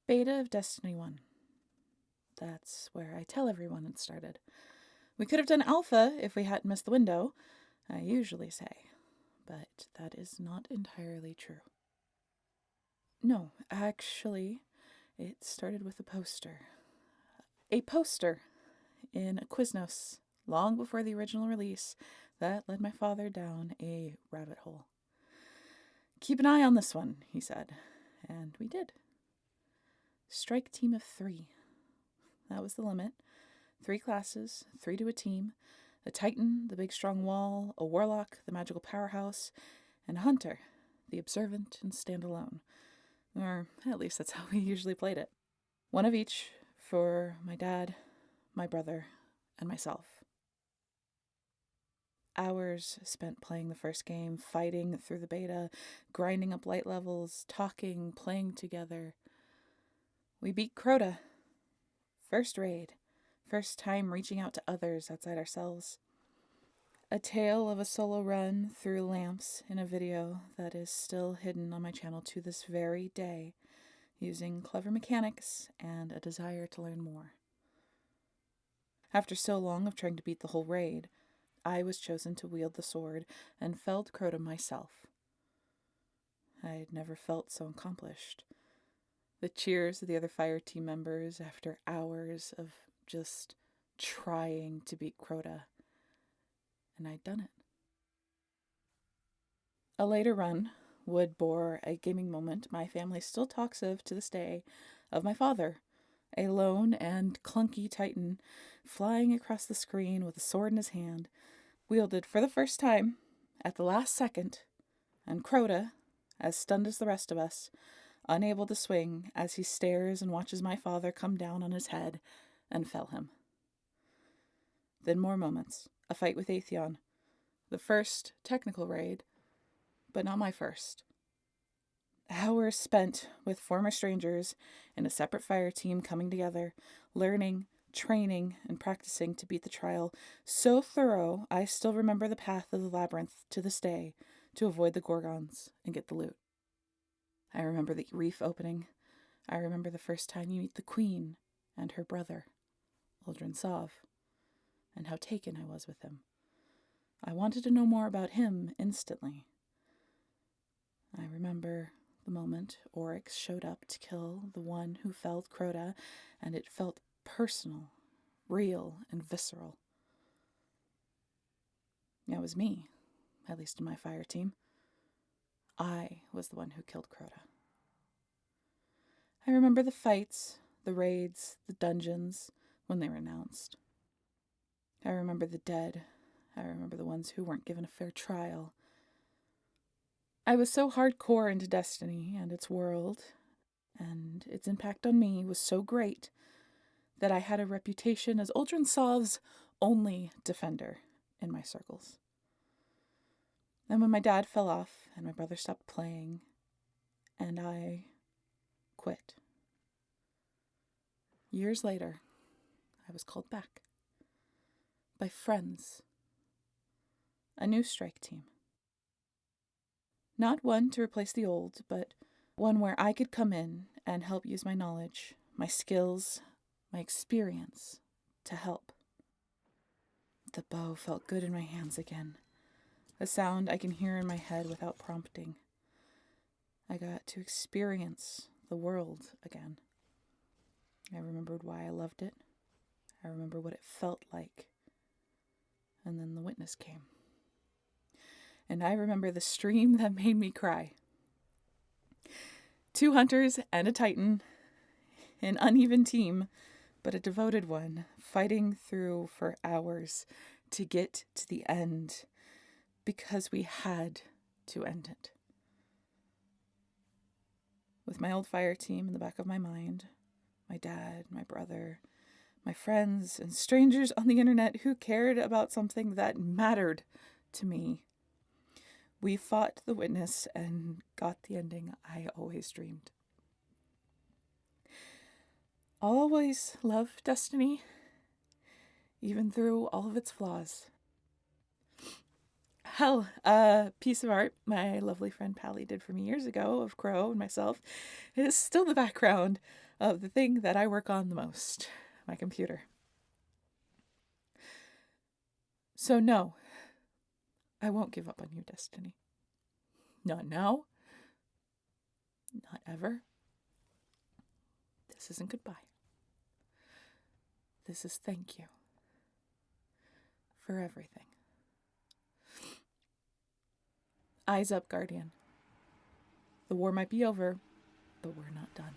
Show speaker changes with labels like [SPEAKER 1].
[SPEAKER 1] Beta of Destiny 1. That's where I tell everyone it started. We could have done Alpha if we hadn't missed the window, I usually say, but that is not entirely true. No, actually, it started with a poster. A poster in Quiznos, long before the original release, that led my father down a rabbit hole. Keep an eye on this one, he said, and we did. Strike team of 3. That was the limit. 3 classes, 3 to a team, a Titan, the big strong wall, a Warlock, the magical powerhouse, and a Hunter, the observant and standalone. Or at least that's how we usually played it. 1 of each for my dad, my brother, and myself. Hours spent playing the first game, fighting through the beta, grinding up light levels, talking, playing together. We beat Crota. First raid. First time reaching out to others outside ourselves. A tale of a solo run through lamps in a video that is still hidden on my channel to this very day, using clever mechanics and a desire to learn more. After so long of trying to beat the whole raid, I was chosen to wield the sword and felled Crota myself. I had never felt so accomplished. The cheers of the other fire team members after hours of just trying to beat Crota. And I'd done it. A later run would bore a gaming moment my family still talks of to this day, of my father, a lone and clunky Titan, flying across the screen with a sword in his hand, wielded for the first time, at the last second, and Crota, as stunned as the rest of us, unable to swing as he stares and watches my father come down on his head and fell him. Then more moments. A fight with Atheon. The first technical raid, but not my first. Hours spent with former strangers in a separate fire team coming together, learning, training, and practicing to beat the trial. So thorough, I still remember the path of the labyrinth to this day to avoid the Gorgons and get the loot. I remember the reef opening. I remember the first time you meet the Queen and her brother, Uldren, and how taken I was with him. I wanted to know more about him instantly. I remember the moment Oryx showed up to kill the one who felled Crota, and it felt personal, real, and visceral. It was me, at least in my fire team. I was the one who killed Crota. I remember the fights, the raids, the dungeons, when they were announced. I remember the dead. I remember the ones who weren't given a fair trial. I was so hardcore into Destiny and its world, and its impact on me was so great that I had a reputation as Uldren's only defender in my circles. And when my dad fell off and my brother stopped playing, and I quit, years later, I was called back by friends. A new strike team. Not one to replace the old, but one where I could come in and help use my knowledge, my skills, my experience to help. The bow felt good in my hands again, a sound I can hear in my head without prompting. I got to experience the world again. I remembered why I loved it. I remember what it felt like. And then the witness came. And I remember the stream that made me cry. 2 hunters and a Titan, an uneven team, but a devoted one, fighting through for hours to get to the end, because we had to end it. With my old fire team in the back of my mind, my dad, my brother, my friends, and strangers on the internet who cared about something that mattered to me, we fought the witness and got the ending I always dreamed. I'll always love Destiny, even through all of its flaws. Hell, a piece of art my lovely friend Pally did for me years ago of Crow and myself is still in the background of the thing that I work on the most, my computer. So no, I won't give up on you, Destiny. Not now. Not ever. This isn't goodbye. This is thank you for everything. Eyes up, Guardian. The war might be over, but we're not done.